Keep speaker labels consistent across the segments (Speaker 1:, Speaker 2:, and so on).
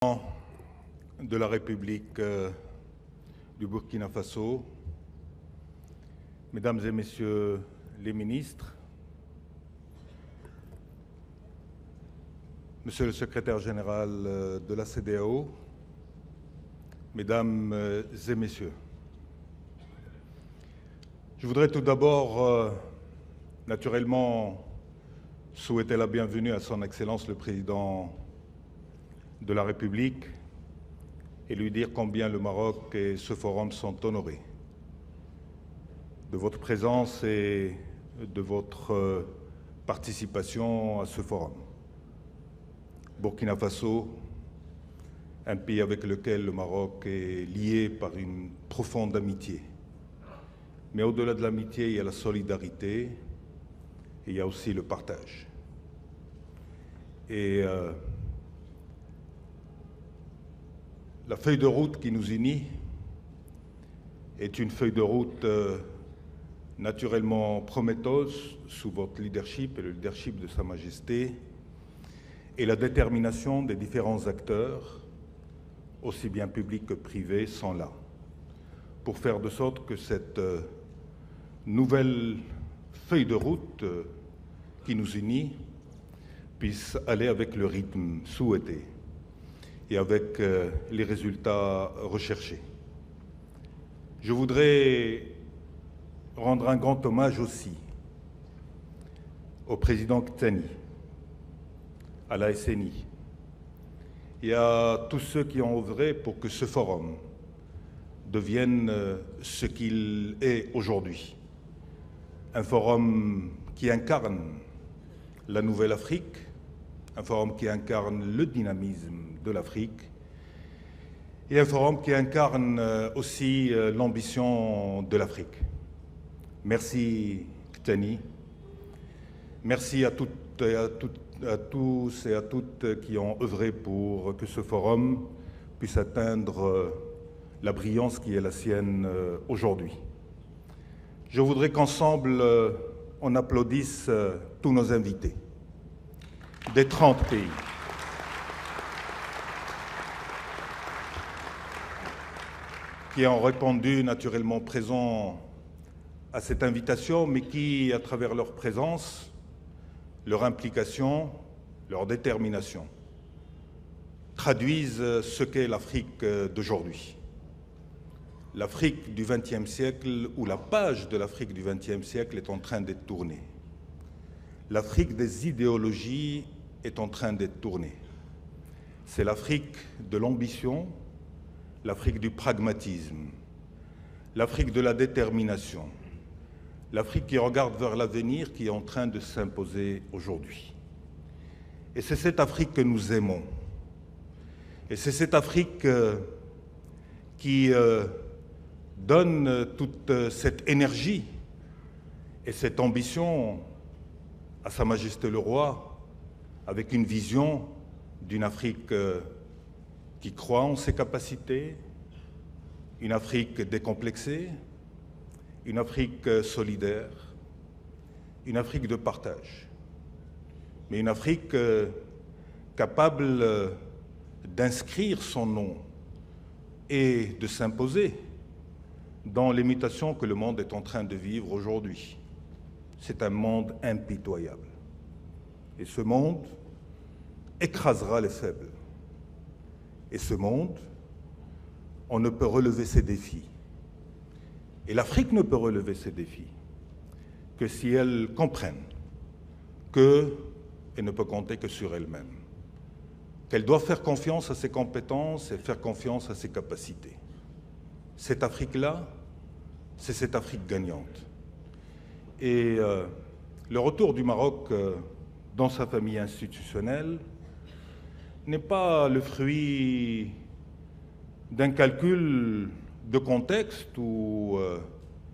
Speaker 1: De la République du Burkina Faso, Mesdames et Messieurs les ministres, Monsieur le Secrétaire général de la CEDEAO, Mesdames et Messieurs, je voudrais tout d'abord, naturellement, souhaiter la bienvenue à Son Excellence le Président de la République et lui dire combien le Maroc et ce forum sont honorés de votre présence et de votre participation à ce forum. Burkina Faso, un pays avec lequel le Maroc est lié par une profonde amitié. Mais au-delà de l'amitié, il y a la solidarité et il y a aussi le partage. Et la feuille de route qui nous unit est une feuille de route naturellement prometteuse sous votre leadership et le leadership de Sa Majesté et la détermination des différents acteurs, aussi bien publics que privés, sont là pour faire de sorte que cette nouvelle feuille de route qui nous unit puisse aller avec le rythme souhaité et avec les résultats recherchés. Je voudrais rendre un grand hommage aussi au président Ktani, à la SNI et à tous ceux qui ont œuvré pour que ce forum devienne ce qu'il est aujourd'hui. Un forum qui incarne la nouvelle Afrique, un forum qui incarne le dynamisme de l'Afrique et un forum qui incarne aussi l'ambition de l'Afrique. Merci Ktani, merci à toutes et à tous et à toutes qui ont œuvré pour que ce forum puisse atteindre la brillance qui est la sienne aujourd'hui. Je voudrais qu'ensemble on applaudisse tous nos invités des 30 pays. Qui ont répondu naturellement présents à cette invitation, mais qui, à travers leur présence, leur implication, leur détermination, traduisent ce qu'est l'Afrique d'aujourd'hui. L'Afrique du XXe siècle, ou la page de l'Afrique du XXe siècle est en train d'être tournée. L'Afrique des idéologies est en train d'être tournée. C'est l'Afrique de l'ambition, l'Afrique du pragmatisme, l'Afrique de la détermination, l'Afrique qui regarde vers l'avenir qui est en train de s'imposer aujourd'hui. Et c'est cette Afrique que nous aimons. Et c'est cette Afrique qui donne toute cette énergie et cette ambition à Sa Majesté le Roi, avec une vision d'une Afrique qui croit en ses capacités, une Afrique décomplexée, une Afrique solidaire, une Afrique de partage, mais une Afrique capable d'inscrire son nom et de s'imposer dans les mutations que le monde est en train de vivre aujourd'hui. C'est un monde impitoyable. Et ce monde écrasera les faibles. Et ce monde, on ne peut relever ces défis. Et l'Afrique ne peut relever ces défis que si elle comprenne qu'elle ne peut compter que sur elle-même, qu'elle doit faire confiance à ses compétences et faire confiance à ses capacités. Cette Afrique-là, c'est cette Afrique gagnante. Et le retour du Maroc dans sa famille institutionnelle n'est pas le fruit d'un calcul de contexte ou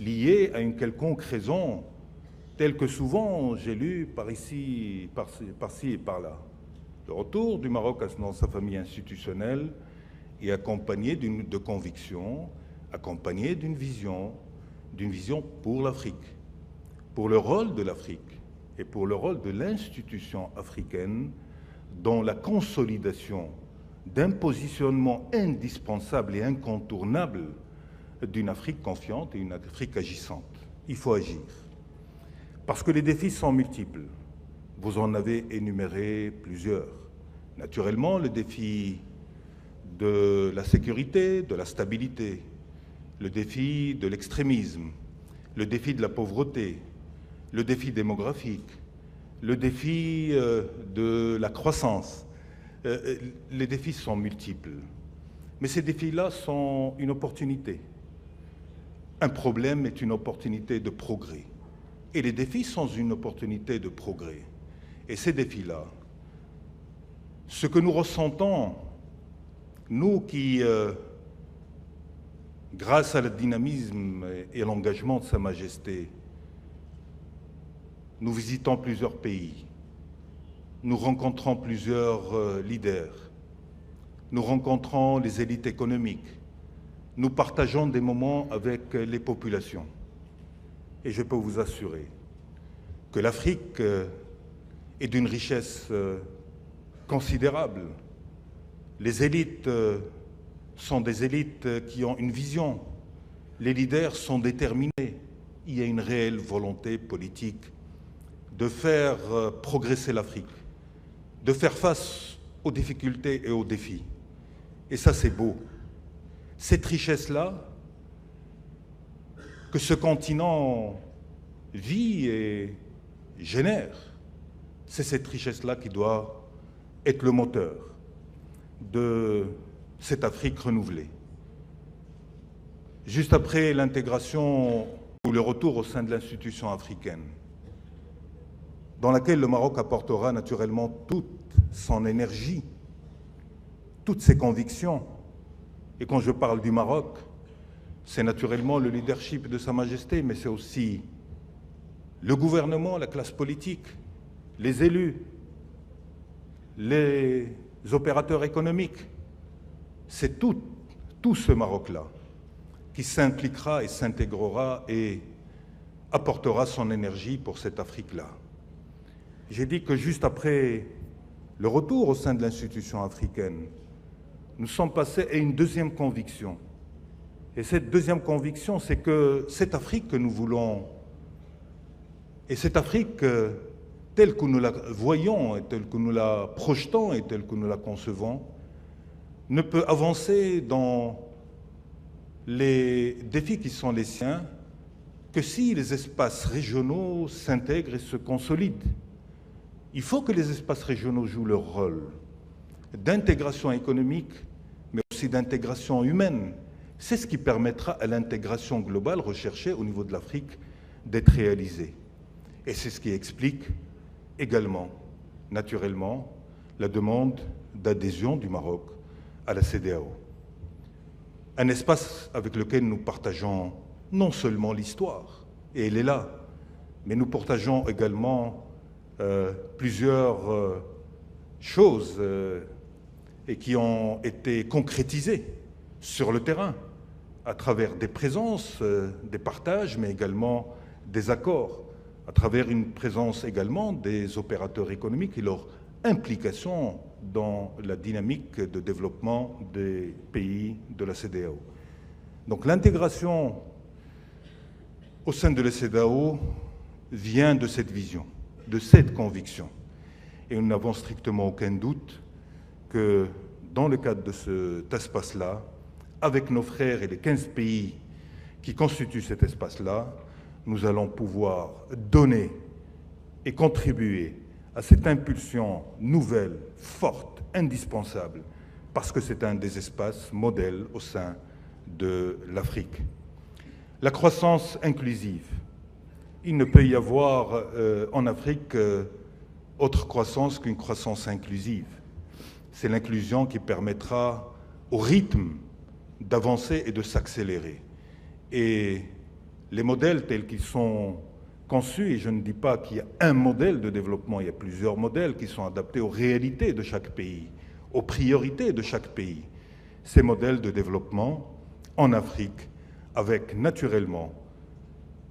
Speaker 1: lié à une quelconque raison, telle que souvent j'ai lu par-ci et par-là. Le retour du Maroc dans sa famille institutionnelle est accompagné de convictions, accompagné d'une vision pour l'Afrique, pour le rôle de l'Afrique et pour le rôle de l'institution africaine dans la consolidation d'un positionnement indispensable et incontournable d'une Afrique confiante et une Afrique agissante. Il faut agir. Parce que les défis sont multiples. Vous en avez énuméré plusieurs. Naturellement, le défi de la sécurité, de la stabilité, le défi de l'extrémisme, le défi de la pauvreté, le défi démographique, le défi de la croissance. Les défis sont multiples. Mais ces défis-là sont une opportunité. Un problème est une opportunité de progrès. Et les défis sont une opportunité de progrès. Et ces défis-là, ce que nous ressentons, nous qui, grâce à le dynamisme et l'engagement de Sa Majesté, nous visitons plusieurs pays, nous rencontrons plusieurs leaders, nous rencontrons les élites économiques, nous partageons des moments avec les populations. Et je peux vous assurer que l'Afrique est d'une richesse considérable. Les élites sont des élites qui ont une vision. Les leaders sont déterminés. Il y a une réelle volonté politique de faire progresser l'Afrique, de faire face aux difficultés et aux défis. Et ça, c'est beau. Cette richesse-là, que ce continent vit et génère, c'est cette richesse-là qui doit être le moteur de cette Afrique renouvelée. Juste après l'intégration ou le retour au sein de l'institution africaine, dans laquelle le Maroc apportera naturellement toute son énergie, toutes ses convictions. Et quand je parle du Maroc, c'est naturellement le leadership de Sa Majesté, mais c'est aussi le gouvernement, la classe politique, les élus, les opérateurs économiques. C'est tout ce Maroc-là qui s'impliquera et s'intégrera et apportera son énergie pour cette Afrique-là. J'ai dit que juste après le retour au sein de l'institution africaine, nous sommes passés à une deuxième conviction. Et cette deuxième conviction, c'est que cette Afrique que nous voulons, et cette Afrique telle que nous la voyons, et telle que nous la projetons et telle que nous la concevons, ne peut avancer dans les défis qui sont les siens que si les espaces régionaux s'intègrent et se consolident. Il faut que les espaces régionaux jouent leur rôle d'intégration économique, mais aussi d'intégration humaine. C'est ce qui permettra à l'intégration globale recherchée au niveau de l'Afrique d'être réalisée. Et c'est ce qui explique également, naturellement, la demande d'adhésion du Maroc à la CEDEAO. Un espace avec lequel nous partageons non seulement l'histoire, et elle est là, mais nous partageons également plusieurs choses et qui ont été concrétisées sur le terrain à travers des présences, des partages, mais également des accords, à travers une présence également des opérateurs économiques et leur implication dans la dynamique de développement des pays de la CEDEAO. Donc l'intégration au sein de la CEDEAO vient de cette vision, de cette conviction. Et nous n'avons strictement aucun doute que dans le cadre de cet espace-là, avec nos frères et les 15 pays qui constituent cet espace-là, nous allons pouvoir donner et contribuer à cette impulsion nouvelle, forte, indispensable, parce que c'est un des espaces modèles au sein de l'Afrique. La croissance inclusive. Il ne peut y avoir en Afrique autre croissance qu'une croissance inclusive. C'est l'inclusion qui permettra au rythme d'avancer et de s'accélérer. Et les modèles tels qu'ils sont conçus, et je ne dis pas qu'il y a un modèle de développement, il y a plusieurs modèles qui sont adaptés aux réalités de chaque pays, aux priorités de chaque pays. Ces modèles de développement en Afrique, avec naturellement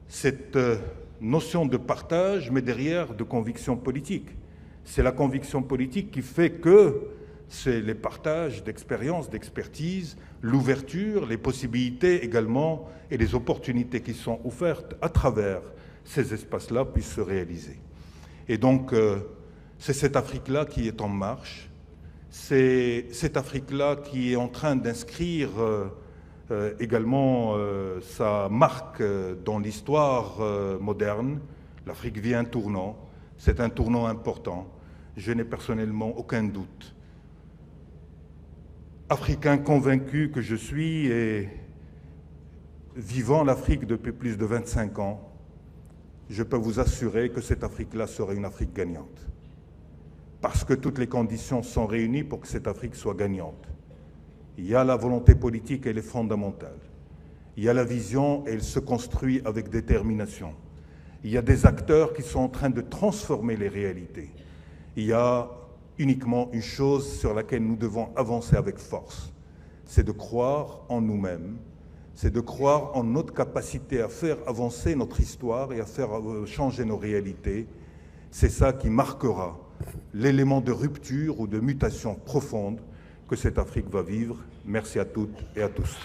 Speaker 1: cette notion de partage, mais derrière de conviction politique. C'est la conviction politique qui fait que c'est les partages d'expériences, d'expertise, l'ouverture, les possibilités également et les opportunités qui sont offertes à travers ces espaces-là puissent se réaliser. Et donc, c'est cette Afrique-là qui est en marche, c'est cette Afrique-là qui est en train d'inscrire également sa marque dans l'histoire moderne. L'Afrique vit un tournant, c'est un tournant important. Je n'ai personnellement aucun doute. Africain convaincu que je suis et vivant l'Afrique depuis plus de 25 ans, je peux vous assurer que cette Afrique-là sera une Afrique gagnante. Parce que toutes les conditions sont réunies pour que cette Afrique soit gagnante. Il y a la volonté politique, elle est fondamentale. Il y a la vision, et elle se construit avec détermination. Il y a des acteurs qui sont en train de transformer les réalités. Il y a uniquement une chose sur laquelle nous devons avancer avec force, c'est de croire en nous-mêmes, c'est de croire en notre capacité à faire avancer notre histoire et à faire changer nos réalités. C'est ça qui marquera l'élément de rupture ou de mutation profonde que cette Afrique va vivre. Merci à toutes et à tous.